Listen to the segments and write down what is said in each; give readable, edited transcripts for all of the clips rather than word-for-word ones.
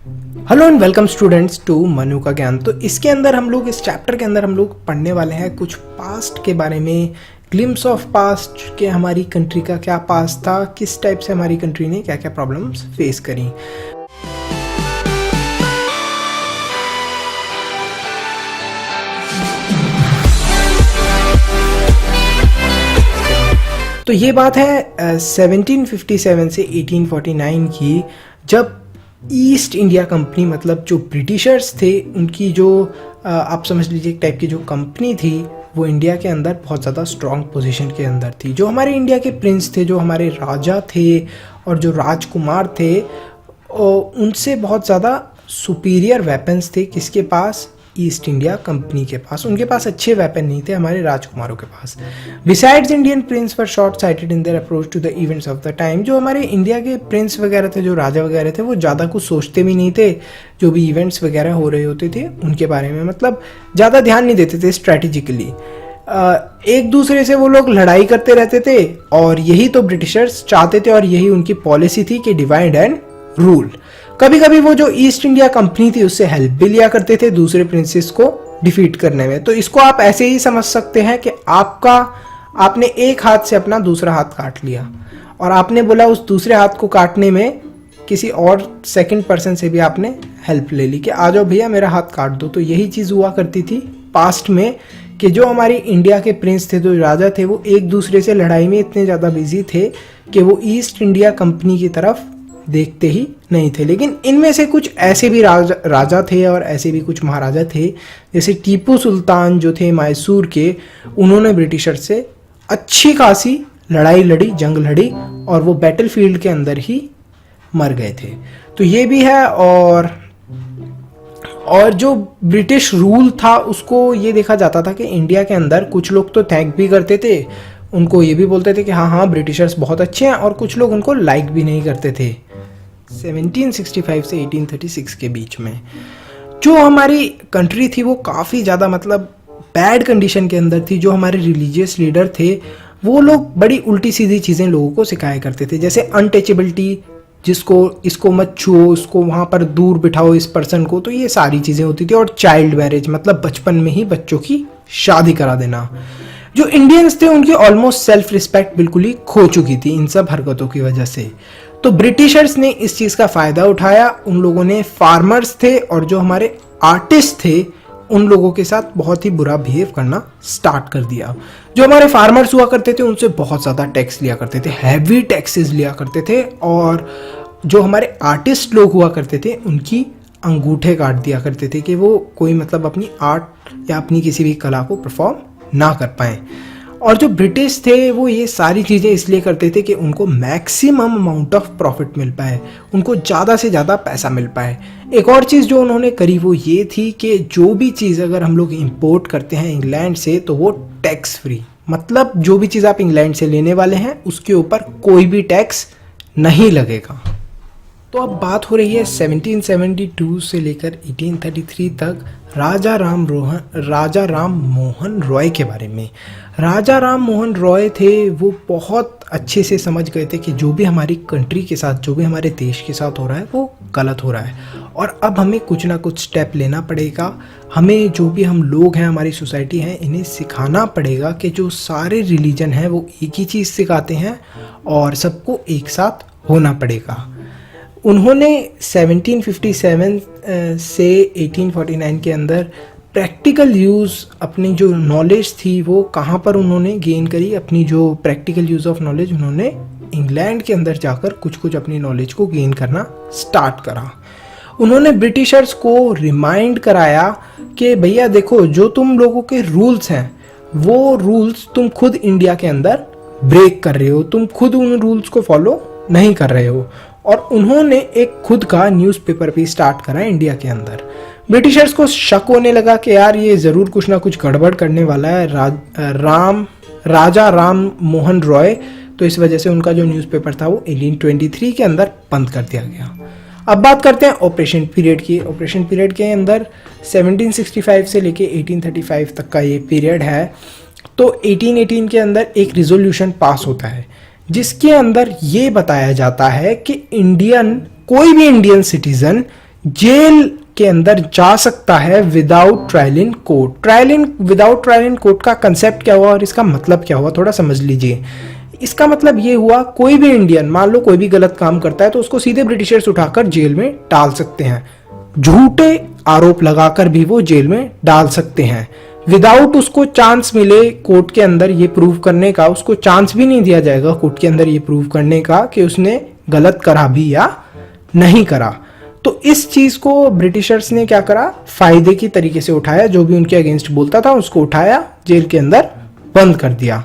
Hello and welcome students to Manu का ज्ञान। तो इसके अंदर हम लोग इस चैप्टर के अंदर हम लोग पढ़ने वाले हैं कुछ पास्ट के बारे में, ग्लिम्स ऑफ पास्ट के हमारी कंट्री का क्या पास्ट था, किस टाइप से हमारी कंट्री ने क्या क्या प्रॉब्लम्स फेस करी। तो ये बात है 1757 से 1849 की, जब ईस्ट इंडिया कंपनी मतलब जो ब्रिटिशर्स थे उनकी जो आप समझ लीजिए एक टाइप की जो कंपनी थी वो इंडिया के अंदर बहुत ज़्यादा स्ट्रॉन्ग पोजीशन के अंदर थी। जो हमारे इंडिया के प्रिंस थे, जो हमारे राजा थे और जो राजकुमार थे, उनसे बहुत ज़्यादा सुपीरियर वेपन्स थे किसके पास? ईस्ट इंडिया कंपनी के पास। उनके पास अच्छे वेपन नहीं थे हमारे राजकुमारों के पास। Besides Indian prince were short sighted in their approach to the events of the time. जो हमारे इंडिया के प्रिंस वगैरह थे, जो राजा वगैरह थे, वो ज़्यादा कुछ सोचते भी नहीं थे। जो भी इवेंट्स वगैरह हो रहे होते थे उनके बारे में मतलब ज़्यादा ध्यान नहीं देते थे स्ट्रैटेजिकली। एक दूसरे से वो लोग लड़ाई करते रहते थे और यही तो ब्रिटिशर्स चाहते थे और यही उनकी पॉलिसी थी कि डिवाइड एंड रूल। कभी कभी वो जो ईस्ट इंडिया कंपनी थी उससे हेल्प भी लिया करते थे दूसरे प्रिंसेस को डिफीट करने में। तो इसको आप ऐसे ही समझ सकते हैं कि आपने एक हाथ से अपना दूसरा हाथ काट लिया और आपने बोला उस दूसरे हाथ को काटने में किसी और सेकंड पर्सन से भी आपने हेल्प ले ली कि आ जाओ भैया मेरा हाथ काट दो। तो यही चीज़ हुआ करती थी पास्ट में कि जो हमारी इंडिया के प्रिंस थे, जो राजा थे, वो एक दूसरे से लड़ाई में इतने ज़्यादा बिजी थे कि वो ईस्ट इंडिया कंपनी की तरफ देखते ही नहीं थे। लेकिन इनमें से कुछ ऐसे भी राजा थे और ऐसे भी कुछ महाराजा थे, जैसे टीपू सुल्तान जो थे मैसूर के, उन्होंने ब्रिटिशर से अच्छी खासी लड़ाई लड़ी, जंग लड़ी और वो बैटलफील्ड के अंदर ही मर गए थे। तो ये भी है। और जो ब्रिटिश रूल था उसको ये देखा जाता था कि इंडिया के अंदर कुछ लोग तो थैंक भी करते थे, उनको ये भी बोलते थे कि हाँ हाँ ब्रिटिशर्स बहुत अच्छे हैं, और कुछ लोग उनको लाइक भी नहीं करते थे। 1765 से 1836 के बीच में जो हमारी कंट्री थी वो काफ़ी ज़्यादा मतलब बैड कंडीशन के अंदर थी। जो हमारे रिलीजियस लीडर थे वो लोग बड़ी उल्टी सीधी चीज़ें लोगों को सिखाया करते थे, जैसे अनटचेबिलिटी, जिसको इसको मत छुओ, उसको वहाँ पर दूर बिठाओ इस पर्सन को। तो ये सारी चीज़ें होती थी। और चाइल्ड मैरिज मतलब बचपन में ही बच्चों की शादी करा देना। जो इंडियंस थे उनकी ऑलमोस्ट सेल्फ रिस्पेक्ट बिल्कुल ही खो चुकी थी इन सब हरकतों की वजह से। तो ब्रिटिशर्स ने इस चीज़ का फ़ायदा उठाया। उन लोगों ने फार्मर्स थे और जो हमारे आर्टिस्ट थे उन लोगों के साथ बहुत ही बुरा बिहेव करना स्टार्ट कर दिया। जो हमारे फार्मर्स हुआ करते थे उनसे बहुत ज़्यादा टैक्स लिया करते थे, हैवी टैक्सेस लिया करते थे। और जो हमारे आर्टिस्ट लोग हुआ करते थे उनकी अंगूठे काट दिया करते थे कि वो कोई मतलब अपनी आर्ट या अपनी किसी भी कला को परफॉर्म ना कर पाएँ। और जो ब्रिटिश थे वो ये सारी चीज़ें इसलिए करते थे कि उनको मैक्सिमम अमाउंट ऑफ प्रॉफिट मिल पाए, उनको ज़्यादा से ज़्यादा पैसा मिल पाए। एक और चीज़ जो उन्होंने करी वो ये थी कि जो भी चीज़ अगर हम लोग इंपोर्ट करते हैं इंग्लैंड से तो वो टैक्स फ्री, मतलब जो भी चीज़ आप इंग्लैंड से लेने वाले हैं उसके ऊपर कोई भी टैक्स नहीं लगेगा। तो अब बात हो रही है 1772 से लेकर 1833 तक राजा राम मोहन रॉय के बारे में। राजा राम मोहन रॉय थे वो बहुत अच्छे से समझ गए थे कि जो भी हमारी कंट्री के साथ, जो भी हमारे देश के साथ हो रहा है वो गलत हो रहा है और अब हमें कुछ ना कुछ स्टेप लेना पड़ेगा। हमें जो भी हम लोग हैं, हमारी सोसाइटी है, इन्हें सिखाना पड़ेगा कि जो सारे रिलीजन हैं वो एक ही चीज़ सिखाते हैं और सबको एक साथ होना पड़ेगा। उन्होंने 1757 से 1849 के अंदर प्रैक्टिकल यूज़ अपनी जो नॉलेज थी वो कहाँ पर उन्होंने गेन करी? अपनी जो प्रैक्टिकल यूज़ ऑफ नॉलेज उन्होंने इंग्लैंड के अंदर जाकर कुछ अपनी नॉलेज को गेन करना स्टार्ट करा। उन्होंने ब्रिटिशर्स को रिमाइंड कराया कि भैया देखो जो तुम लोगों के रूल्स हैं वो रूल्स तुम खुद इंडिया के अंदर ब्रेक कर रहे हो, तुम खुद उन रूल्स को फॉलो नहीं कर रहे हो। और उन्होंने एक खुद का न्यूज़पेपर भी स्टार्ट करा इंडिया के अंदर। ब्रिटिशर्स को शक होने लगा कि यार ये ज़रूर कुछ ना कुछ गड़बड़ करने वाला है राजा राम मोहन रॉय। तो इस वजह से उनका जो न्यूज़पेपर था वो 1823 के अंदर बंद कर दिया गया। अब बात करते हैं ऑपरेशन पीरियड की। ऑपरेशन पीरियड के अंदर 1765 से लेके 1835 तक का ये पीरियड है। तो 1818 के अंदर एक रिजोल्यूशन पास होता है जिसके अंदर ये बताया जाता है कि कोई भी इंडियन सिटीजन जेल के अंदर जा सकता है without trial in court. Without trial in court का कंसेप्ट क्या हुआ और इसका मतलब क्या हुआ, थोड़ा समझ लीजिए। इसका मतलब ये हुआ, कोई भी इंडियन मान लो कोई भी गलत काम करता है तो उसको सीधे ब्रिटिशर्स उठाकर जेल में डाल सकते हैं, झूठे आरोप लगाकर भी वो जेल में डाल सकते हैं, विदाउट उसको चांस मिले कोर्ट के अंदर ये प्रूव करने का। उसको चांस भी नहीं दिया जाएगा कोर्ट के अंदर ये प्रूव करने का कि उसने गलत करा भी या नहीं करा। तो इस चीज को ब्रिटिशर्स ने क्या करा, फायदे की तरीके से उठाया। जो भी उनके अगेंस्ट बोलता था उसको उठाया, जेल के अंदर बंद कर दिया।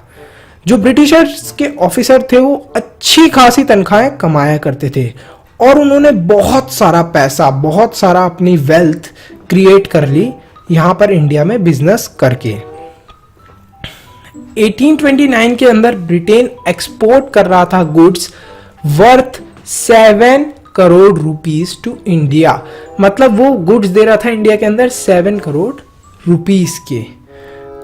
जो ब्रिटिशर्स के ऑफिसर थे वो अच्छी खासी तनख्वाहें कमाया करते थे और उन्होंने बहुत सारा पैसा, बहुत सारा अपनी वेल्थ क्रिएट कर ली यहां पर इंडिया में बिजनेस करके। 1829 के अंदर ब्रिटेन एक्सपोर्ट कर रहा था goods worth 7 crore rupees to India. मतलब वो गुड्स दे रहा था इंडिया के अंदर 7 करोड़ रुपीस के।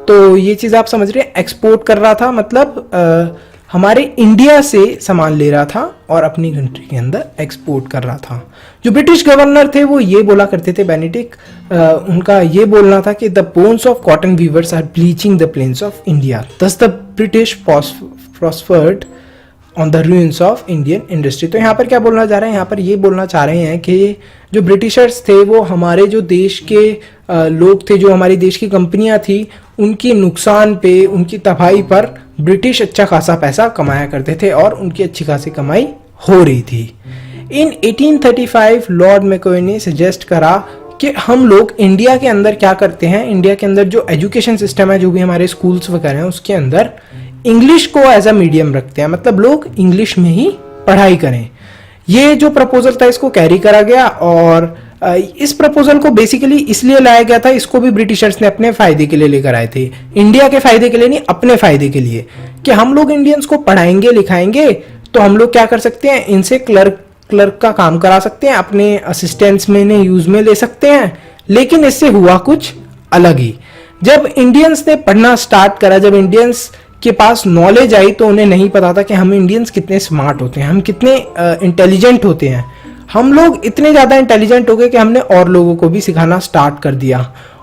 तो ये चीज आप समझ रहे हैं, एक्सपोर्ट कर रहा था मतलब हमारे इंडिया से सामान ले रहा था और अपनी कंट्री के अंदर एक्सपोर्ट कर रहा था। जो ब्रिटिश गवर्नर थे वो ये बोला करते थे, बेनेडिक्ट, उनका ये बोलना था कि the bones of cotton weavers are bleaching the plains of India, thus the British prospered on the ruins of Indian industry. तो यहाँ पर क्या बोलना चाह रहे हैं, यहाँ पर ये बोलना चाह रहे हैं कि जो ब्रिटिशर्स थे वो हमारे जो देश के लोग थे, जो हमारी देश की कंपनियां थी, उनकी नुकसान पे, उनकी तबाही पर ब्रिटिश अच्छा खासा पैसा कमाया करते थे और उनकी अच्छी खासी कमाई हो रही थी। इन 1835 लॉर्ड मैकॉय ने सजेस्ट करा कि हम लोग इंडिया के अंदर क्या करते हैं, इंडिया के अंदर जो एजुकेशन सिस्टम है, जो भी हमारे स्कूल्स वगैरह हैं, उसके अंदर इंग्लिश को एज अ मीडियम रखते हैं, मतलब लोग इंग्लिश में ही पढ़ाई करें। ये जो प्रपोजल था इसको कैरी करा गया और इस प्रपोजल को बेसिकली इसलिए लाया गया था, इसको भी ब्रिटिशर्स ने अपने फायदे के लिए लेकर आए थे, इंडिया के फायदे के लिए नहीं, अपने फायदे के लिए, कि हम लोग इंडियंस को पढ़ाएंगे लिखाएंगे तो हम लोग क्या कर सकते हैं, इनसे क्लर्क का काम करा सकते हैं, अपने असिस्टेंट्स में इन्हें यूज में ले सकते हैं। लेकिन इससे हुआ कुछ अलग ही। जब इंडियंस ने पढ़ना स्टार्ट करा, जब इंडियंस के पास नॉलेज आई तो उन्हें नहीं पता था कि हम इंडियंस कितने स्मार्ट होते हैं, हम कितने इंटेलिजेंट होते हैं। हम लोग इतने ज्यादा इंटेलिजेंट हो गए कि हमने और लोगों को भी सिखाना स्टार्ट कर दिया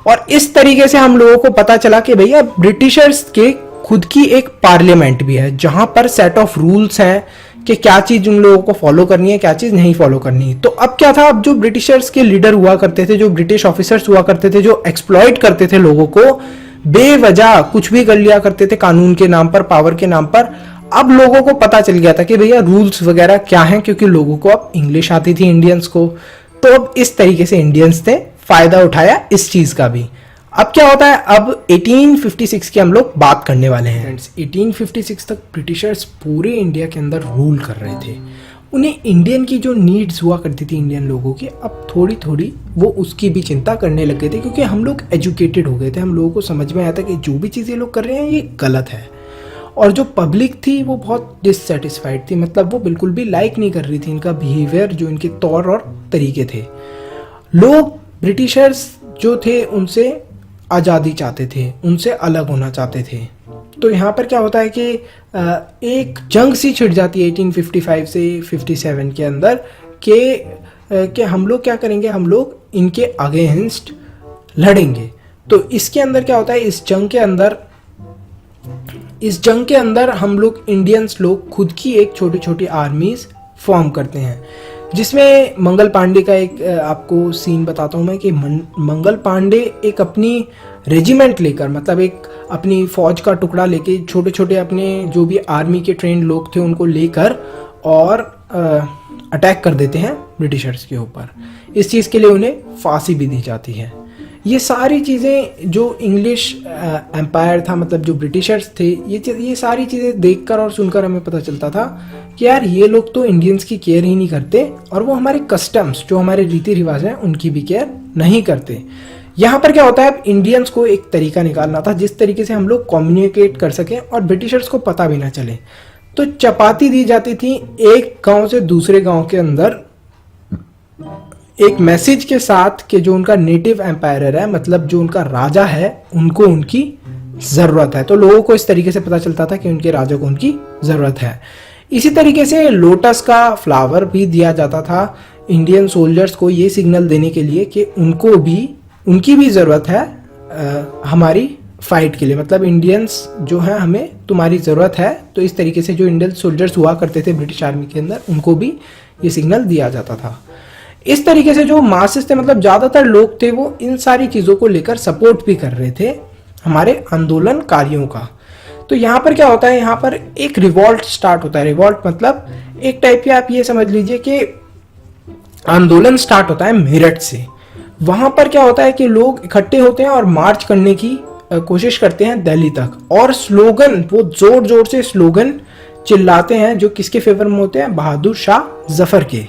और इस तरीके से हम लोगों को पता चला कि भैया ब्रिटिशर्स के खुद की एक पार्लियामेंट भी है जहां पर सेट ऑफ रूल्स हैं कि क्या चीज उन लोगों को फॉलो करनी है, क्या चीज नहीं फॉलो करनी है। तो अब क्या था, अब जो ब्रिटिशर्स के लीडर हुआ करते थे, जो ब्रिटिश ऑफिसर्स हुआ करते थे, जो एक्सप्लॉइट करते थे लोगों को, बेवजह कुछ भी कर लिया करते थे कानून के नाम पर, पावर के नाम पर, अब लोगों को पता चल गया था कि भैया रूल्स वगैरह क्या हैं, क्योंकि लोगों को अब इंग्लिश आती थी इंडियंस को। तो अब इस तरीके से इंडियंस ने फायदा उठाया इस चीज का भी। अब क्या होता है, अब 1856 की हम लोग बात करने वाले हैं फ्रेंड्स। 1856 तक ब्रिटिशर्स पूरे इंडिया के अंदर रूल कर रहे थे। उन्हें इंडियन की जो नीड्स हुआ करती थी इंडियन लोगों की, अब थोड़ी थोड़ी वो उसकी भी चिंता करने लग गए थे, क्योंकि हम लोग एजुकेटेड हो गए थे। हम लोगों को समझ में आया था कि जो भी चीज़ें लोग कर रहे हैं ये गलत है। और जो पब्लिक थी वो बहुत डिससेटिस्फाइड थी, मतलब वो बिल्कुल भी लाइक नहीं कर रही थी इनका बिहेवियर, जो इनके तौर और तरीके थे। लोग ब्रिटिशर्स जो थे उनसे आज़ादी चाहते थे, उनसे अलग होना चाहते थे। तो यहाँ पर क्या होता है कि एक जंग सी छिड़ जाती है 1855 से 57 के अंदर कि हम लोग क्या करेंगे, हम लोग इनके अगेंस्ट लड़ेंगे। तो इसके अंदर क्या होता है, इस जंग के अंदर हम लोग इंडियंस लोग खुद की एक छोटी छोटी आर्मीज फॉर्म करते हैं, जिसमें मंगल पांडे का एक आपको सीन बताता हूँ मैं कि मंगल पांडे एक अपनी रेजिमेंट लेकर, मतलब एक अपनी फौज का टुकड़ा लेके, छोटे छोटे अपने जो भी आर्मी के ट्रेंड लोग थे उनको लेकर और अटैक कर देते हैं ब्रिटिशर्स के ऊपर। इस चीज़ के लिए उन्हें फांसी भी दी जाती है। ये सारी चीज़ें जो इंग्लिश एम्पायर था, मतलब जो ब्रिटिशर्स थे, ये सारी चीज़ें देखकर और सुनकर हमें पता चलता था कि यार ये लोग तो इंडियंस की केयर ही नहीं करते और वो हमारे कस्टम्स, जो हमारे रीति रिवाज हैं, उनकी भी केयर नहीं करते। यहाँ पर क्या होता है, अब इंडियंस को एक तरीका निकालना था जिस तरीके से हम लोग कम्युनिकेट कर सकें और ब्रिटिशर्स को पता भी ना चले। तो चपाती दी जाती थी एक गांव से दूसरे गांव के अंदर एक मैसेज के साथ कि जो उनका नेटिव एम्पायर है, मतलब जो उनका राजा है, उनको उनकी ज़रूरत है। तो लोगों को इस तरीके से पता चलता था कि उनके राजा को उनकी ज़रूरत है। इसी तरीके से लोटस का फ्लावर भी दिया जाता था इंडियन सोल्जर्स को ये सिग्नल देने के लिए कि उनकी भी ज़रूरत है हमारी फाइट के लिए, मतलब इंडियंस जो है हमें तुम्हारी ज़रूरत है। तो इस तरीके से जो इंडियन सोल्जर्स हुआ करते थे ब्रिटिश आर्मी के अंदर, उनको भी ये सिग्नल दिया जाता था। इस तरीके से जो मासेस थे, मतलब ज़्यादातर लोग थे, वो इन सारी चीज़ों को लेकर सपोर्ट भी कर रहे थे हमारे आंदोलनकारियों का। तो यहाँ पर क्या होता है, यहाँ पर एक रिवॉल्ट स्टार्ट होता है। रिवॉल्ट मतलब एक टाइप के आप ये समझ लीजिए कि आंदोलन स्टार्ट होता है मेरठ से। वहाँ पर क्या होता है कि लोग इकट्ठे होते हैं और मार्च करने की कोशिश करते हैं दिल्ली तक, और स्लोगन, वो जोर जोर से स्लोगन चिल्लाते हैं जो किसके फेवर में होते हैं, बहादुर शाह जफर के।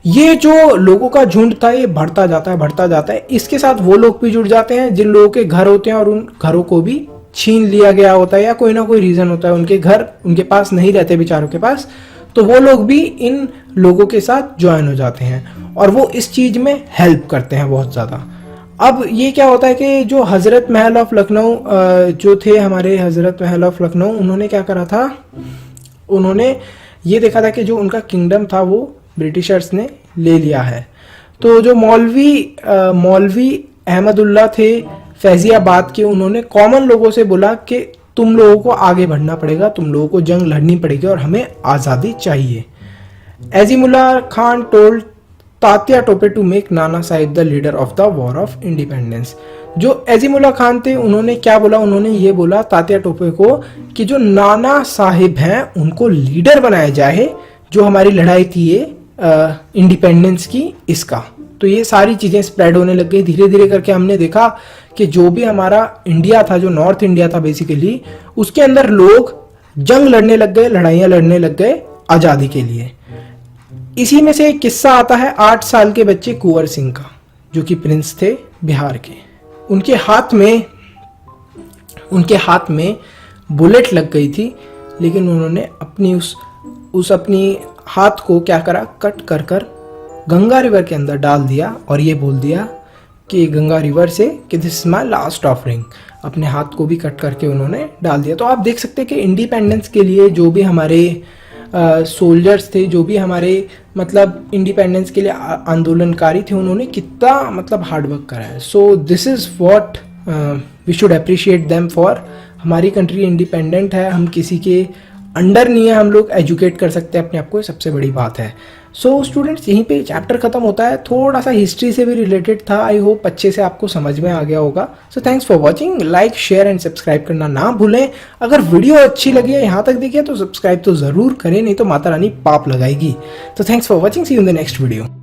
ये जो लोगों का झुंड था ये बढ़ता जाता है। इसके साथ वो लोग भी जुड़ जाते हैं जिन लोगों के घर होते हैं और उन घरों को भी छीन लिया गया होता है, या कोई ना कोई रीजन होता है, उनके घर उनके पास नहीं रहते बेचारों के पास, तो वो लोग भी इन लोगों के साथ ज्वाइन हो जाते हैं और वो इस चीज में हेल्प करते हैं बहुत ज्यादा। अब ये क्या होता है कि जो हजरत महल ऑफ लखनऊ जो थे हमारे हजरत महल ऑफ लखनऊ, उन्होंने क्या करा था, उन्होंने ये देखा था कि जो उनका किंगडम था वो ब्रिटिशर्स ने ले लिया है। तो जो मौलवी अहमदुल्ला थे फैजियाबाद के, उन्होंने कॉमन लोगों से बोला कि तुम लोगों को आगे बढ़ना पड़ेगा, तुम लोगों को जंग लड़नी पड़ेगी और हमें आज़ादी चाहिए। Azimullah Khan told Tatya Tope to make Nana Sahib the leader of the war of independence. जो एजीमुल्ला खान थे उन्होंने क्या बोला, उन्होंने ये बोला तात्या टोपे को कि जो नाना साहिब हैं उनको लीडर बनाया जाए, जो हमारी लड़ाई थी ये इंडिपेंडेंस की, इसका। तो ये सारी चीज़ें स्प्रेड होने लग गई धीरे धीरे करके। हमने देखा कि जो भी हमारा इंडिया था, जो नॉर्थ इंडिया था बेसिकली, उसके अंदर लोग जंग लड़ने लग गए, लड़ाइयाँ लड़ने लग गए आज़ादी के लिए। इसी में से एक किस्सा आता है 8 साल के बच्चे कुंवर सिंह का, जो कि प्रिंस थे बिहार के। उनके हाथ में बुलेट लग गई थी, लेकिन उन्होंने अपनी उस अपनी हाथ को क्या करा, कट कर कर गंगा रिवर के अंदर डाल दिया और ये बोल दिया कि गंगा रिवर से कि this is my last offering. अपने हाथ को भी कट करके उन्होंने डाल दिया। तो आप देख सकते हैं कि इंडिपेंडेंस के लिए जो भी हमारे सोल्जर्स थे, जो भी हमारे मतलब इंडिपेंडेंस के लिए आंदोलनकारी थे, उन्होंने कितना मतलब हार्डवर्क करा है। So this is what we should appreciate them for. हमारी कंट्री इंडिपेंडेंट है, हम किसी के अंडर नहीं है, हम लोग एजुकेट कर सकते हैं अपने आप को, ये सबसे बड़ी बात है। सो स्टूडेंट्स, यहीं पे चैप्टर खत्म होता है। थोड़ा सा हिस्ट्री से भी रिलेटेड था, आई होप अच्छे से आपको समझ में आ गया होगा। So thanks for watching. Like, share and subscribe करना ना भूलें। अगर वीडियो अच्छी लगी है, यहाँ तक देखिए, तो सब्सक्राइब तो ज़रूर करें, नहीं तो माता रानी पाप लगाएगी। तो thanks for watching, see you in the next video.